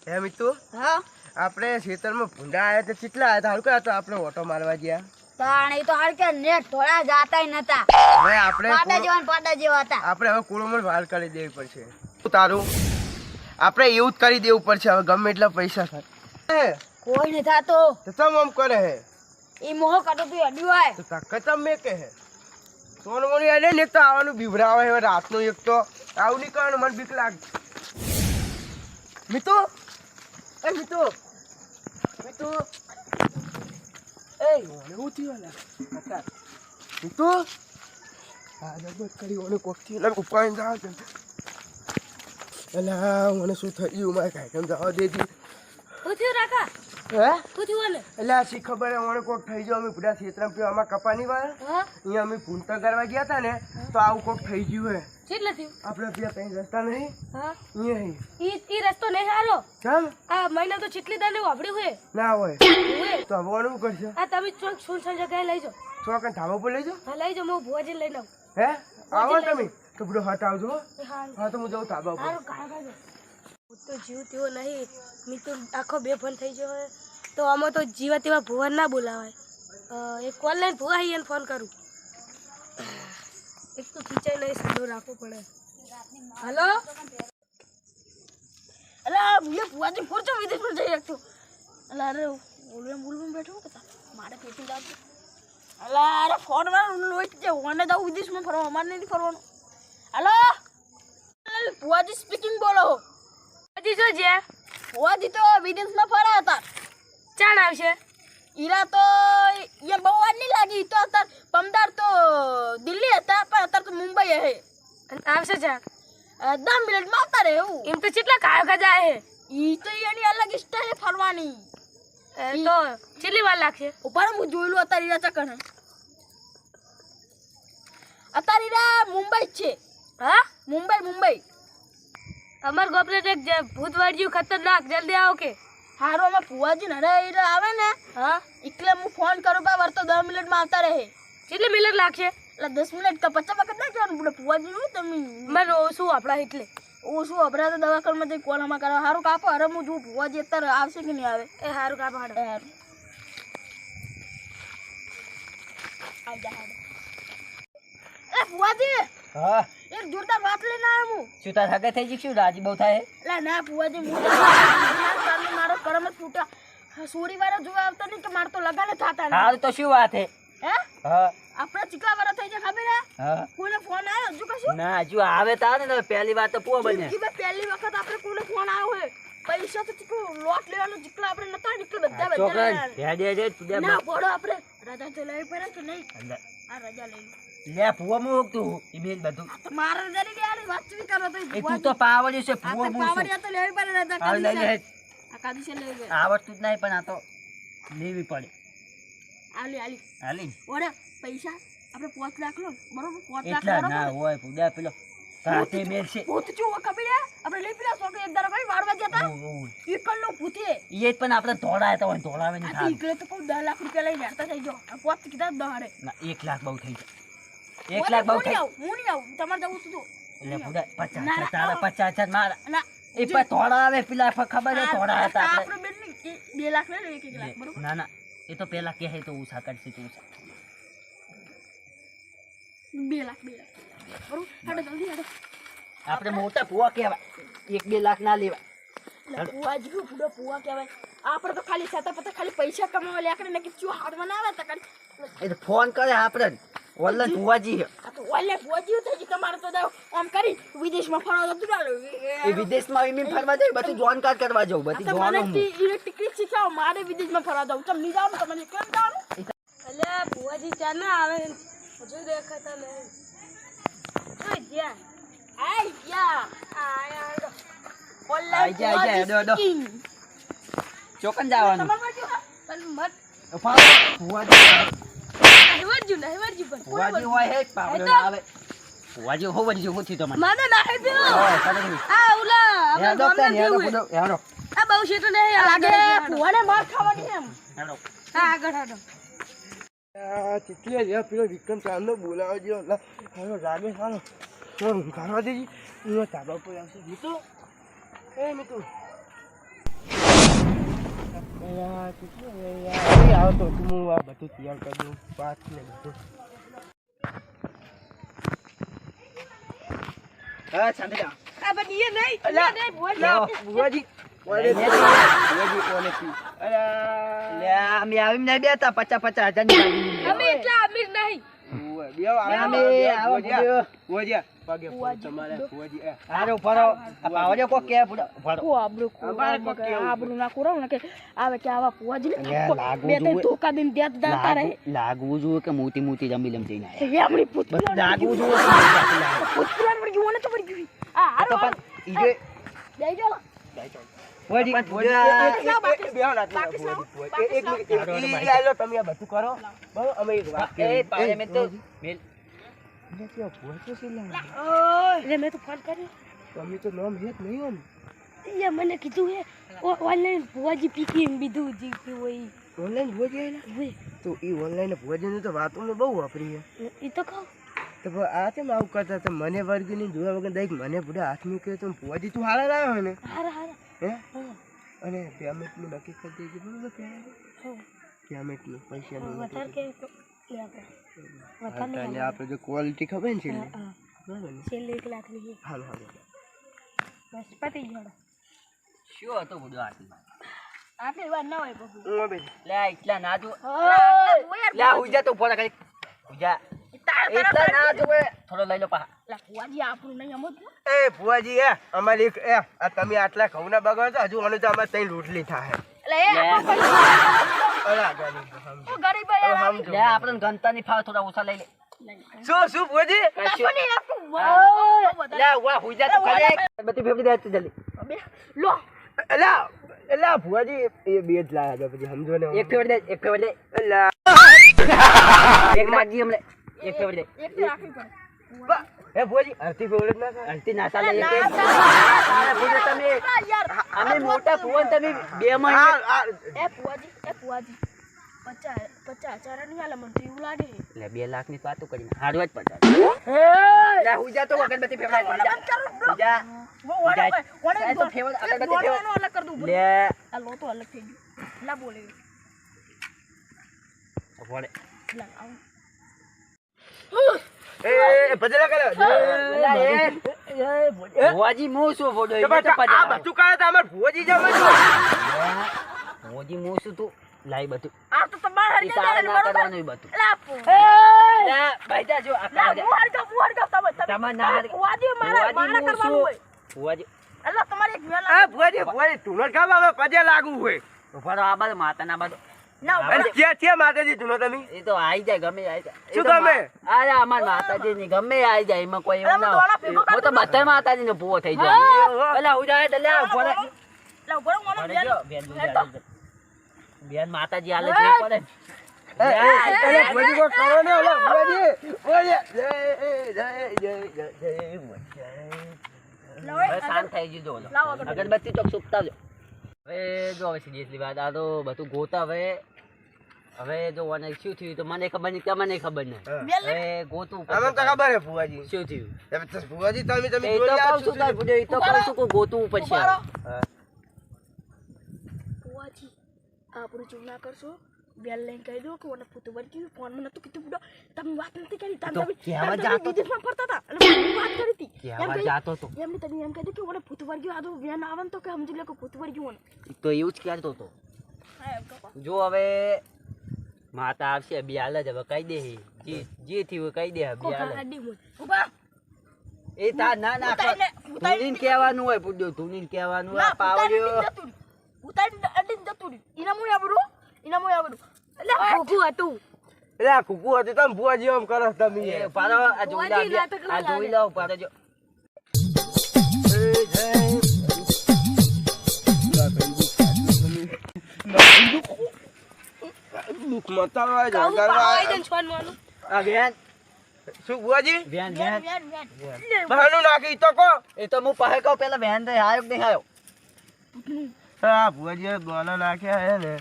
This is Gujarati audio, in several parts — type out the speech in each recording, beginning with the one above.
હે મિતુ હા આપણે ખેતરમાં ભૂંડા આવ્યા તો કેટલા આવ્યા હાલ કે આપણે ઓટો મારવા ગયા તાણે તો હાલ કે નેટ થોડા જાતાય નતા હવે આપણે પાડા જેવા હતા આપણે હવે કુળોમાં વાલ કરી દેવી પડશે તારું આપણે એવું જ કરી દેવું પડશે હવે ગમે એટલા પૈસા થાય કોઈ નહીં થાતો તો તમ આમ કરે હે ઈ મોહ કાઢો તું અડ્યું હોય તો તાકત મે કે હે સોન મોની આલે ને તો આવવાનું બીવરાવે હવે રાતનો એક તો આવું નહીં કરવાનું મને બીક લાગ મિતુ એ મિતુ મિતુ એ ઓને ઉઠી વાલા કાકા મિતુ આ જબત કરી ઓને કોકથી લગ ઉપાઈન જાવ કે એલા મને શું થયું મારે કાઈ કેમ જવા દેતી ઉઠ્યું રાખા હે ઉઠ્યું ને એટલે આ શી ખબર હે ઓને કોક થઈ ગયો અમે પૂરા ક્ષેત્રમાં પીવા આમાં કપાની વાળા હા અહીંયા અમે પૂંતા કરવા ગયા હતા ને તો આવું કોક થઈ ગયું હે કેટલા થયું આપણે ત્યાં કઈ રસ્તા નહીં હા અહીંયા ઈ રસ્તો નહીં હારો ચાલ આ મહિના તો ચીટલી દાને વાપડ્યું હે ના હોય હોય તો હવે ઓનું કરશે આ તમે ચોક સુનસાન જગ્યાએ લઈ જાઓ ચોકન ધાબા પર લઈ જાઓ હા લઈ જાઓ હું ભુવાજી લઈને આવું હે આવો તમે તો બધો હટ આવજો હો. હારું હા તો હું જાઉં ધાબા પર હારું કાઢો હું તો જીવ તેવો નહીં મેં તો આખો બેફોન થઈ ગયો હોય તો આમાં તો જીવા તેવા ભુવન ના બોલાવાય એક કોલ લઈને ભુવા અહીંયા ફોન કરું એક તો ખીચાઈ નહીં સાદો રાખવો પડે હલો અલા ભૂલે ભુવાજી ફોર છો વિદેશમાં જઈ રાખતો અલા અરે બોલવા બેઠો કે મારે પેટી લાવતો અલા અરે ફોન માં લોટ છે ઓને જાવ વિદેશમાં ફરવા અમારે નહીં ફરવાનું હલો ભુવાજી સ્પીકિંગ બોલો ભુવાજી જો છે ભુવાજી તો વિદેશમાં ફર્યા હતા ચાણ આવશે ઈરા તો એ બહુ વાર નહીં લાગી તો અત્યારે પમદાર તો દિલ્હી હતા પણ અત્યારે તો મુંબઈ હે આવશે ચાણ 10 મિનિટમાં આવતા રહે એવું એમ તો કેટલા કાયો ગજા હે ઈ તો એની અલગ સ્ટાઈલ ફરવાની તો કેટલી વાર લાગશે ઉપર હું જોયેલું અત્યારે ઈરા ચકન હે અત્યારે ઈરા મુંબઈ છે હા મુંબઈ અમાર ગોપરેટ એક ભૂત વાળ્યું ખતરનાક જલ્દી આવો કે હારો અમે ફુવાજી ને ઈરા આવે ને હા એટલે હું ફોન કરું બા વર્તો 10 મિનિટમાં આવતા રહે કેટલી મિનિટ લાગશે એટલે 10 મિનિટ તો 50 વખત ના કહેવાનું પડે ફુવાજી નું તમે મને ઓછું આપડા એટલે ઓછું આપડા તો દવાખાનામાં જઈ કોલામાં કરવા હારું કાપો અરે હું જો ફુવાજી અત્યારે આવશે કે નહીં આવે એ હારું કાપો હાડો એ હારું આઈ જા હાડો એ ફુવાજી હા એક જોરદાર વાત લઈને આવ્યો હું શું તાર હગે થઈ જઈશું રાજી બહુ થાય એટલે ના ફુવાજી મારો કરમ જ ફૂટ્યા સોરી વાળા જોવા આવતા નહીં કે માર તો લગાને થાતા નહીં હારું તો શું વાત હે હે હા આપણા ચીકલા વાળા થઈ જાય ખબર હે હા કોઈને ફોન આવ્યો હજુ કશું ના હજુ આવે તા ને પહેલી વાર તો પૂરો બને કે પહેલી વખત આપણે કોઈને ફોન આવ્યો હે પૈસા તો ચીકલો લોટ લેવાનો ચીકલા આપણે નતા નીકળ બધા છોકરા બધા હેડે હેડે તું ના બોડો આપણે રજા તો લઈ પડે કે નહીં આ રજા લઈ લે પૂરો મુક તું ઈમેલ બધું તો મારા રજા ની યાર વાતચીત કરો તો એ તું તો પાવડી છે પૂરો મુક પાવડિયા તો લેવી પડે રજા હાલ લઈ લે આ કાદી છે લેવી આવડતું જ નહીં પણ આ તો લેવી પડે આલી હાલી ઓરે પૈસા આપણે 5 લાખ લો બરોબર 5 લાખ એટલા ના બરોબર હોય પૂડા પેલો તાતે મેલ છે ભૂત જો ખબર હે આપણે લઈ પેલા સોકે એક દારો કઈ વાડવા જતા ઈ કલ્લો ભૂતે એ પણ આપણે ધોળાય તો ધોળાવે નહીં આ થાય ઈકલે તો કોઈ 10 લાખ રૂપિયા લઈને હેડતા થઈ જો આ પોત કીધા દહાડે ના 1 લાખ બહુ થઈ જાય 1 લાખ બહુ થઈ હું નહીં આવું તમારે જવું તું એટલે પૂડા 50 ના, તારા 50 મારા ના એ પણ ધોળા આવે પેલા ખબર હે ધોળા હતા આપણે આપણે બેન ની 2 લાખ લઈ લે 1 લાખ બરોબર ના ના એ તો પેલા કહે તો ઉષા કરશે તું 2 લાખ બરોબર હાડો જલ્દી હાડો આપણે મોટા પુઆ કહેવાય 1-2 લાખ ના લેવાય પુઆજી પૂડો પુઆ કહેવાય આપણે તો ખાલી સાતા પતા ખાલી પૈસા કમાવા લે આકડે ને કે ચૂ હાડમાં ના આવે તો ખાલી એ તો ફોન કરે આપણે ઓનલાઈન પુઆજી છે આ તો ઓલે પુઆજી થઈ જ તમારે તો દાવ આમ કરી વિદેશમાં ફરવા જતું ચાલો એ વિદેશમાં ઈમીન ફરવા જાય બધું જોનકાર કરવા જાવ બધી જોવાનું હું ટિકિટ શીખાવ મારે વિદેશમાં ફરવા જાવ તમે નહીં જાવ તમને કેમ જાવ અલે પુઆજી ચા ના આવે હજુ દેખાતા નહીં ઓય જ્યાં આઈ યા આયા આઈ જા ડો ચોકન જવાનું પુઆજી હોય હે પાવડો ના આવે પુઆજી હો વળી જો થી તમને માને ના હે દે આ ઉલા આપણે ગામના જેવું હેડો આ બહુ શેટો ને લાગે પુઆને માર ખાવાની એમ હેડો હા આગળ હાડો આ ચીટલી લે પેલો વિક્રમ ચાંદનો બોલાવજો એટલે હાલો રામે હાલો તો કરવા દેજી હું ધાબા પર આવશે મિતુ એ મિતુ યાર કેટલું યાર આવો તો હું આ બધું તૈયાર કરી દઉં પાક ને બધું હા સાંભળો આ બધી એ નહીં અલા, નહીં બુવાજી કોને લે, બુવાજી કોને પી લે અમે આવીને નહીં બેતા 50,000 ની લાગી અમે એટલા અમીર નહીં અમે આવો બુવાજી પગે ફોન તમારે બુવાજી આરે ઉભારો આ પાવડે કો કે ઉભારો કો આબરૂ અમારે કોક કેવું આબરૂ ના કોરાવ ને કે આવે કે આવા પુવાજી લે, લાગુ બે જોઈએ. તે ધોકા દઈને દેત દાતા રહે લાગવું જોઈએ કે મોટી મોટી જમીલમ જઈને એ હમણી બસ પુતરા લાગવું જોઈએ કે મોટી લાગવું. પુતરા પર ગયો ને તો પર ગયો આ તો હારો પણ ઈ જે દઈ જો વળી તમે આ બધું કરો બહુ અમે એક વાત એ પાવડે મે તો મેલ એટલે મેં તો ફોન કર્યો તમે તો નામ હેત નહીં હો ને એ મને કીધું હે ઓનલાઈન પુવાજી પીકી બીધું જીવ્યું હોય ઓનલાઈન ભુવાજી આવેલા હોય તો એ ઓનલાઈન ભુવાજીને તો વાતો મેં બહુ વાપરી છે એ તો કહો તો આ કેમ આવું કરતા હતા મને વર્ગની જોયા વગર દઈ મને બધા હાથમાં કહ્યું તો ભુવાજી તું હારા લાવ્યો ને હારા હારા હે હા અને પેમેન્ટનું નક્કી કરી દેજે બરોબર પેમેન્ટનું પૈસાનું વધારે કે તો લે આપણે વધારે અને આપણે જો ક્વોલિટી ખબર ને છે હા બરાબર ને છેલ્લે 1 લાખ લઈએ હાલો હાલો બસ પતી ગયો શું હતો બધું આટલું આટલી વાર ના હોય બહુ હું બે લે એટલા ના જો ઓય લે હુજા તો ફોન કરી હુજા એટલા ના જો થોડો લઈ લો પા લા પુવાજી આપણું નહીં અમત એ ભુવાજી અમારી એક આ તમે આટલા ઘઉંના બગાડો હજુ મને તો અમારે ત્રણ રોટલી થાય એટલે એ અલા ગરીબ સમજો ગરીબ હવે સમજો લે આપણને ગંતાની ફાવ થોડા ઓછા લઈ લે શું ભુવાજી લે વા હુજા તો ખરે બધી ફેફડી દે જલ્દી લો એલા એલા ભુવાજી એ બે જ લાયા પછી સમજો ને એક ફેફડી દે એક ફેફડી દે એલા એક નાખી હમણે એક ફેફડી દે એક તો રાખવી પડે હે ભુવાજી આરતી ફેવરેટ ના થાય અંતિ ના ચાલે એક તારા પૂજો તમે યાર અમે મોટા ફોન તમે બે માં એ પુવાજી 50,000 ની આલે મને તો એવું લાગે લે 2 લાખ ની વાતો કરીને હાડવા જ પડતા લે હુજા તો અગરબત્તી ફેવડાય હુજા હુજા તો ફેવડ અગરબત્તી ફેવડ અલગ કર દઉં લે આ લો તો અલગ થઈ ગયું ના બોલે ફોડે લા આવું એ ભજલા કરે ભુવાજી મો શું ફોડો આ બધું કરે તો અમાર ભુવાજી જમે છો ભુવાજી મો શું તું લાઈ બધું આ તો તમારે હરી તારે ના કરવાનું ઈ બધું લા પો લે ભાઈ જા જો ના આખા મુહાર કા તમે તમાર ના હારી. પુવાજી મારા કરવાનું હોય ભુવાજી અલ્લા તમારે એક વેલા આ ભુવાજી તું ન ખાવા હવે પજે લાગુ હોય ઉભારો આ બાદ માતા ના બાદ ના અને ક્યાં માતાજી તું તમે એ તો આઈ જાય ગમે આઈ જાય શું ગમે? અરે અમાર માતાજી ની ગમે આઈ જાય એમાં કોઈ એવું અરે, ના હું દોડા ભેગો હું તો કરી બધા માતાજી નો પૂવો થઈ જાય પેલા હું જાય તો લે ઉભો રહે. લા બોલો મને ઉભો રહેજો, બેન જોજે હાલે છે. બેન માતાજી હાલે છે પડે ભુવાજી કો કરો ને ઓલા ભુવાજી હવે શાંત થઈ ગયું જો ઓલો. લાવો અગરબત્તી. અગરબત્તી તો સુકતા જો હવે જો હવે સિરિયસલી વાત આ તો બધું ગોતા હવે જો મને શું થયું તો મને ખબર નહીં તમને ખબર નહીં હવે ગોતું અમને તો ખબર હે ભુવાજી શું થયું ભુવાજી તમે એ તો જોઈ કહું છું તાર પૂજો, એ તો કહું છું કે ગોતું પછી ઉભારો. આવે. પુવાજી આપણું ચૂપ ના કરશો બેલ લઈને કહી દો કે મને પૂતું વળી ગયું ફોન માં નતું કીધું બુડો તમે વાત નથી કરી તો કહેવા જાતો તો. વિદેશમાં ફરતા હતા અને મેં વાત કરી હતી કહેવા જાતો તો. એમને તમે એમ કહી દો કે મને પૂતું વળી ગયું આ તો વેન આવે ને તો કે સમજી લે કે પૂતું વળી ગયું તો એવું જ કહેતો હતો હા એમ કહો જો હવે માતા આવશે બે હાલ જ હવે કહી દે જે થયું કહી દે બે કોકા હાલ હાડી મોય ઉભા એ તા ના ના તુનીન કહેવાનું હોય પૂજો તુનીન કહેવાનું હોય પાવડ્યો ઉતારી અડીને જતું રહ્યું ઇના મુય આબરું એટલે ભૂખું હતું એટલે આ કુકુ હતું તમે ભુવાજી એમ કરો તમે એ પાડો આ જોઈ લો ભુવાજી નાટક આ જોઈ લો પાડો જો દુઃખ મતાવા કહું પાવાઈ દે છોન માનું આ બેન શું ભુવાજી બેન વેન બેન વેન વેન બહાનું નાખી તો કો એ તો હું પાસે કહું પેલા બેન રે આયો કે નહીં આયો હા ભુવાજી ગોના નાખ્યા હે ને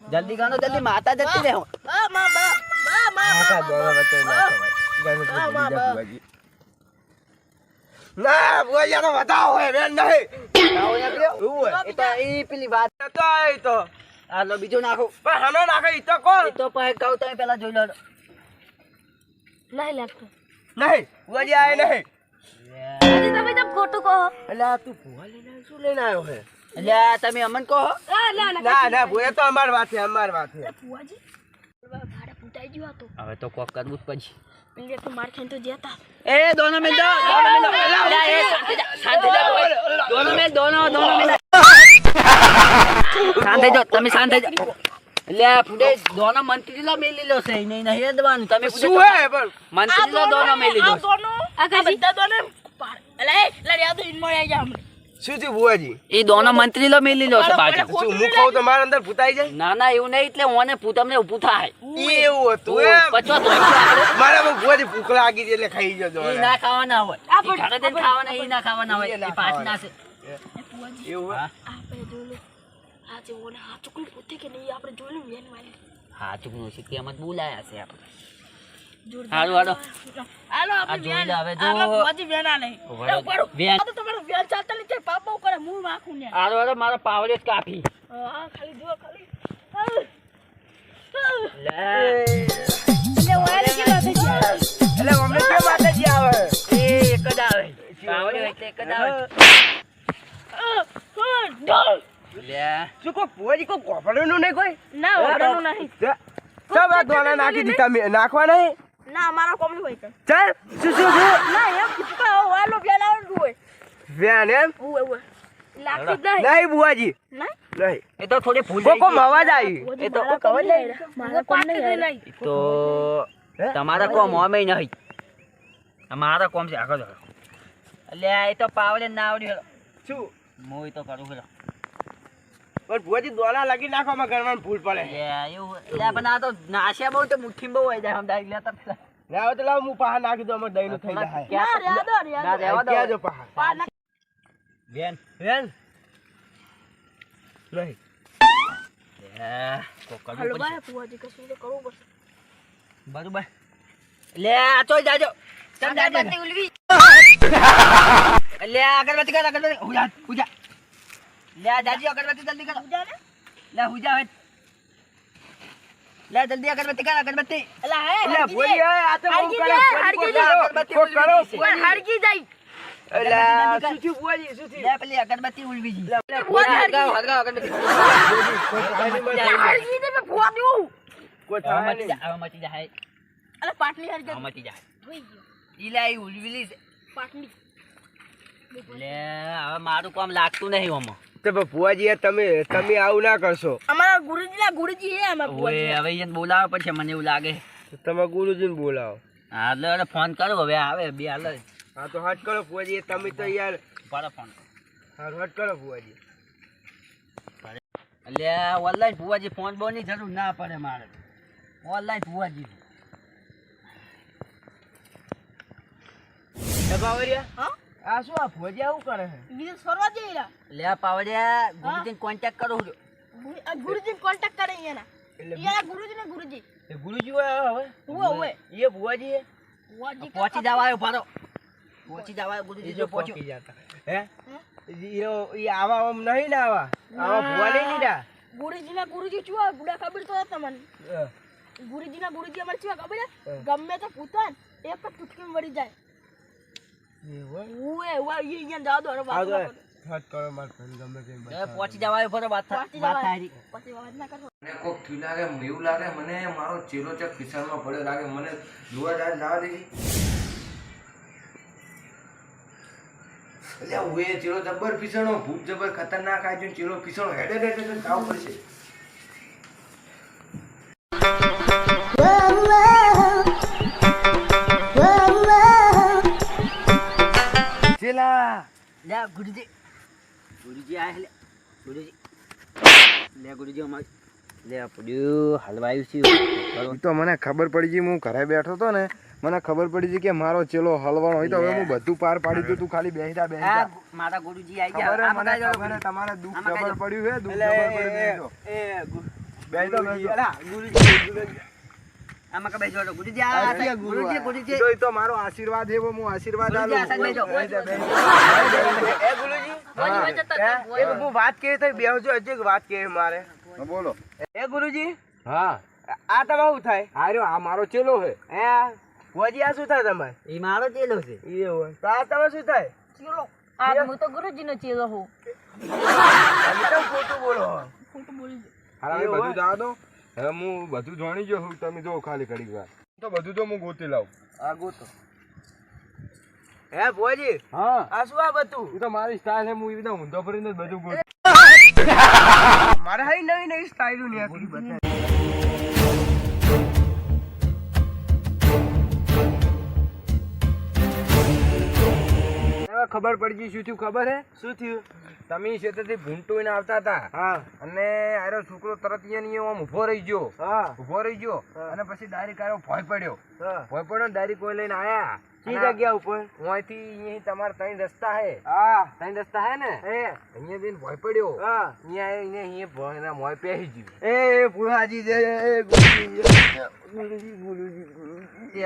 જલ્દી ગાનો જલ્દી માતા જતી રહે બા માં બા આખા દોરા વચ્ચે નાખો ગણપતિ ભૂલી જા ભુવાજી ના ભુવાજી તો બતાવો હોય બેન નહીં એ તો ઈ પેલી વાત તો એ તો આ લો બીજું નાખો પણ હનો નાખે ઈ તો કોણ એ તો પછી કહું તમે પેલા જોઈ લો નહીં લાગતું નહીં ભુવાજી આય નહીં આજે તમે તો ખોટું કહો એટલે આ તું ભુવા લઈને આવ્યો, શું લઈને આવ્યો હે એટલે તમે અમન કહો ના ભુવા તો અમાર વાત છે અમાર વાત છે ફુવાજી ભાડે ફૂટાઈ ગયો હતો હવે તો કોક કરવું જ પડશે પેલી એક તો માર ખાઈને તો જતા એ દોનો મેલ દો એ શાંત થઈ જાઓ દોનો મેલ દોનો મેલ શાંત થઈ જાઓ તમે શાંત થઈ જાઓ એટલે ફૂટે દોનો મંત્રી લો મેલી લો છે નહીં નહીં દવાનું તમે શું હે પણ મંત્રી લો દોનો મેલી લો આ બધા દોને અલે લડ્યા તો ઇન મળી જા હમણે શું થયું ભુવાજી એ દોનો મંત્રી લો મેલી લો છે બાજુ શું હું ખાઉં તો મારા અંદર ભૂતાઈ જાય ના ના એવું નહીં એટલે ઓને તમને ઊભું થાય એવું હતું એમ પચવા તો મારા પણ ભુવાજી ભૂખ લાગી છે એટલે ખાઈ જજો એ ના ખાવાના હોય એ ઘરે જઈને ખાવાના એ ના ખાવાના હોય એ પાછ ના છે એવું હા આપણે જોઈ લો આજે ઓને હાચુકું પોતે કે નહીં આપણે જોઈ લો વેન વાલી હા ચૂકનું છે તેમ જ બોલાયા છે આપણે જોરદાર હાલો હાલો આ આપણે જોઈ વેન લે હવે જો આપણે ફુવાજી વેન આ નહીં વેન આ તો તમારો વેન ચાલતા નહીં તે પાપ બહુ કરે મૂળ માખું ને હાલો મારા પાવડે જ કાપી હા ખાલી જો ખાલી લે એટલે વાયર કેલા થઈ ગયા એટલે અમને કેમ માતાજી આવે એ એક જ આવે પાવડે હોય એટલે એક જ આવે લે શું કોઈ ભુવાજી કોઈ કોફળનું નહીં કોઈ ના ઓરડાનું નહીં સબ આ દોણા નાખી દીધા મેં નાખવા નહીં ના મારા કોમની હોય કે ચાલ શું ના એમ કીધું વાલો વેન આવડું હોય વ્યાન એમ ઓય લાગતું જ નહીં નહીં ભુવાજી નહીં નહીં એ તો થોડી ભૂલ કોકો અવાજ આવી એ તો ખબર નહીં મારા કોમ નહીં તો તમારા કોમ અમે નહીં અમારા કોમ છે આગળ એટલે એ તો પાવડે ના આવડ્યું શું હું તો કરું છું પણ ભુવાજી દોણા લાગી નાખવામાં ઘરમાં ભૂલ પડે લે એવું એટલે પણ આ તો નાશ્યા બહુ તો મુઠ્ઠી બહુ હોય જાય આમ લેતા પેલા ના તો લાવ હું પાહા નાખી દઉં અમારે દહીં નું થઈ જાય ના રહેવા દો ક્યાં જો પાહા બેન વેન નહીં હાલો ભાઈ ફુવાજી કશું તો કરવું પડશે બરોબર લે આ તો જાજો ચમ જાજો અગરબત્તી ઉલવી લે અગરબત્તી કર અગરબત્તી હુજા હુજા લે જાજી અગરબત્તી જલ્દી કરો ઉજા ને લે હુજા હવે લે જલ્દી અગરબત્તી કર અગરબત્તી એલા હે એટલે ભુવાજી આ તો બહુ હરગી કરે જાય, હરગી જાય. અગરબત્તી કરો હરગી જાય એટલે શું થયું ભુવાજી શું થયું લે પેલી અગરબત્તી ઉલવી જી લે ભુવાજી હરગાવ હરગાવ અગરબત્તી હરગી દે મે ફુવા દઉં કોઈ હવે થાય મચી નહીં જાય હવે મચી જાય અલે પાટલી હરગી હવે મચી જાય જોઈ ગયો ઈ લે ઈ ઉલવી લી પાટલી લે હવે મારું કામ લાગતું નહીં ઓમાં તો ભુવાજી તમે આવું ના કરશો અમારા ગુરુજી હે અમારા ઓએ ફુવાજી હવે એને બોલાવવા પડશે મને એવું લાગે તમે ગુરુજીને બોલાવો હા એટલે ફોન કરો હવે આવે બે હાલ હા તો હટ કરો ભુવાજી તમે તો યાર પાડો ફોન હા હટ કરો ભુવાજી એટલે ઓનલાઈન ભુવાજી ફોન બોની જરૂર ના પડે મારે ઓનલાઈન ભુવાજી બાવરિયા હા આ શું આ ભુવાજી આવું કરે છે બીજે ફરવા જઈલા લે પાવડિયા ગુરુજીને કોન્ટેક્ટ કરું છું ગુરુજી કોન્ટેક્ટ કરે એના એટલે એના ગુરુજી એ ગુરુજી હોય હવે હુએ એ ભુવાજી હે વાજી પહોંચી જવા આવ્યો ભારો પહોંચી જવા આવ્યો ગુરુજી જો પહોંચ્યો પહોંચી જતા હે એ આવા આમ નહીં ને આવા ભુવા નહીં લીધા ગુરુજી ચુવા બુડા ખબર તો હતા મને ગુરુજી અમાર ચુવા ખબર છે ગમે તે પૂતા ને એક જ ટુટકી વળી જાય હુએ ઈ ઈયા જાવ દો વાત હટ કરો માર ફ્રેન્ડ ગમે તેમ એ પહોંચી જવા આવ્યો ભારો વાત થાય પછી વાત ના કરશો મને કોક થયું લાગે એવું લાગે મને મારો ચેલો ચક ખિસ્સામાં પડ્યો લાગે મને જોવા જાય જવા દેજી એટલે હું એ ચેલો જબર પીસણો ભૂત જબર ખતરનાક આવી ચેલો પીસણો હેડે હેડે ખાવ પડશે ચેલા લે ગુરુજી આય લે ગુરુજી લે ગુરુજી અમાર લે પડ્યું હલવાયું છે ઈ તો મને ખબર પડી ગઈ હું ઘરે બેઠો તો ને મને ખબર પડી ગઈ કે મારો ચેલો હલવાનો હોય તો હવે હું બધું પાર પાડી દઉં તું ખાલી બેસી જા આ મારા ગુરુજી આઈ ખબર ગયા હે, મને ખબર હે, તમારે દુઃખ ખબર પડ્યું હે દુઃખ ખબર પડ્યું બેસી જાઓ. બેસી જાઓ, બેસી જાઓ. આમાં કે બેસો ગુરુજી આ સાઈડ, ગુરુજી એ તો મારો આશીર્વાદ એવો હું આશીર્વાદ ગુરુજી, આ સાઈડ બેસો. એ ગુરુજી હું વાત કેવી થઈ બેહજો હજી એક વાત કેવી મારે બોલો એ ગુરુજી હા આ તમારું શું થાય આર્યો આ મારો ચેલો છે હે ભુવાજી આ શું થાય તમારે એ મારો ચેલો છે. એવું તો આ તમારે શું થાય ચલો આ હું તો ગુરુજીનો ચેલો હું તમે કેમ ખોટું બોલો ખોટું બોલી દે. હારા હવે બધું જવા દો હવે હું બધું જાણી ગયો છું તમે જો ખાલી ઘડી વાર તો બધું તો હું ગોતી લાવું આ ગોતો હે ભુવાજી હા આ શું આ બધું એ તો મારી સ્ટાઇલ છે હું એ બધા ઊંધો ફરીને જ બધું ગોતું મારે હાઈ નવી નવી સ્ટાઈલ ની હતી બધા ખબર પડી ગઈ શું થયું ખબર હે શું થયું તમે ખેતરથી ભૂંટોઈને આવતા હતા હા અને આરો છોકરો તરત અહીંયા આમ ઊભો રહી ગયો હા ઊભો રહી ગયો અને પછી ડાયરેક્ટ આરો ભોય પડ્યો હા ભોય પડ્યો ડાયરેક્ટ કોઈ લઈને આયા કઈ જગ્યા ઉપર અહીંથી અહીંયા તમારે ત્રણ રસ્તા હે હા ત્રણ રસ્તા હે ને એ અહીંયા જઈને ભોય પડ્યો હા અહીંયા ભોયના મોય પહેરી ગયું એ ભુવાજી જે ગુરુજી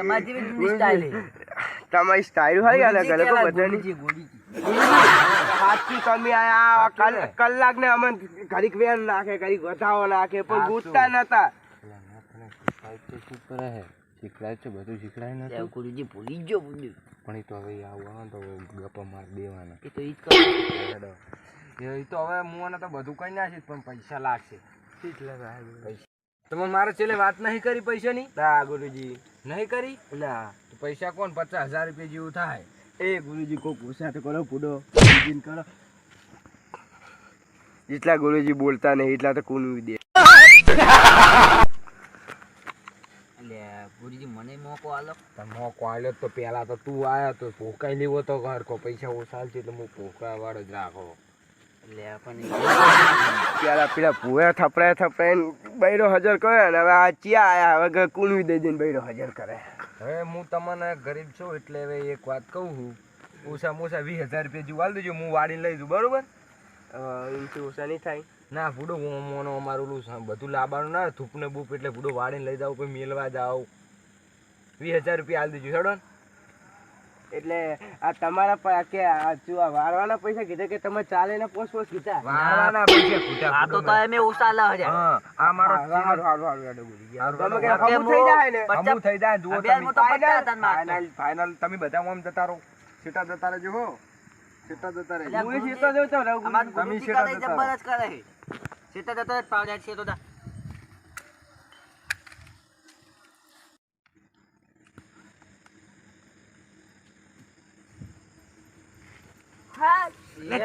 એમાં જેવી જૂની સ્ટાઇલ છે. તમારી સ્ટાઈલ હોય અલગ અલગ હો બધાની ગુરુજી, ગુરુજી. સાચી તમે આયા કલાક ને અમને ઘડીક વેર નાખે ઘડીક વધાવો નાખે પણ ગુસ્સા નતા શીખડાય છે બધું શીખડાય લે, ગુરુજી ભૂલી જ ગયો બધું. પણ એ તો હવે આવવાના તો ગપ્પા માર દેવાના એ તો ઈ જ કરે. એ તો હવે હું આને તો બધું કઈ નાખીશ પણ પૈસા લાગશે તમે મારા છેલ્લે વાત નહીં કરી પૈસાની ના ગુરુજી નહીં કરી ના તો પૈસા કોણ 50,000 રૂપિયા જેવું થાય એ ગુરુજી કોઈ પૂછા તો કરો પૂડો ગુરુજીને કરો જેટલા ગુરુજી બોલતા નહીં એટલા તો કોણ દે લે, ગુરુજી મને મોકો આલો. મોકો આલ્યો તો પેલા તો તું આયા તો ભોકાઈ લેવો તો ઘર કો પૈસા ઓછા છે એટલે હું ભોકા વાળો જ રાખો લે, પણ પેલા પેલા ભૂયા થપડાય બૈરો હાજર કરે ને હવે આ ચિયા આયા હવે કુણવી દઈ દઈને બૈરો હાજર કરે હવે હું તમને ગરીબ છું એટલે હવે એક વાત કહું છું ઓછામાં ઓછા 20,000 રૂપિયા જેવું આલી દેજો હું વાડીને લઈ જઉં બરોબર એમથી ઓછા નહીં થાય ના ભૂડો મોનો અમારું ઓલું બધું લાવવાનું ના થૂપ ને બૂપ એટલે ભૂડો વાડીને લઈ જાવ પછી મેલવા જાવ 20,000 રૂપિયા આલી દેજો હેડો ને. એટલે આ તમારા કે આ જો આ વાળવાના પૈસા કીધા કે તમે ચાલે ને પોસ કીધા વાળવાના પૈસા ખૂટા આ તો તમે ઓછા લે હજાર. હા આ મારો તમે કે હમું થઈ જાય ને હમું થઈ જાય જુઓ અભ્યાસ માં તો તમે 50,000 માગતો. ફાઇનલ તમે બધા આમ જતા રહો છેટા જતા રહેજો હો છેટા જતા રહેજો હું એ સીતો જઉં તો રહું અમાર તમે ગુરુજી શેઠા કરે જતા જબર જ કરે છે. શેઠા જતો જ પાવડે છે તો દા. હા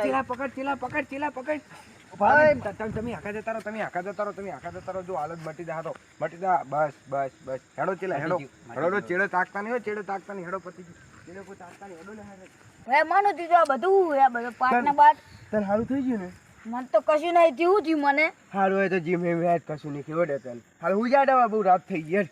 ચીલા પકડ ભાઈ તમે આખા જતા રહો જો હાલત મટી જા બસ હેડો ચીલા હેડો ચેડે તાકતા નહીં ચેડે તાકતા નહીં હેડો પતિ ચેડે કોઈ તાકતા નહીં હેડો ને હે માનું દીધું આ બધું હે બધું પાટ ને બાટ તને સારું થઈ ગયું ને મને તો કશું નહીં થયું થયું મને સારું હોય તો જીમ કશું નહીં કેવો ડે તને હાલ હું જા બહુ રાત થઈ ગઈ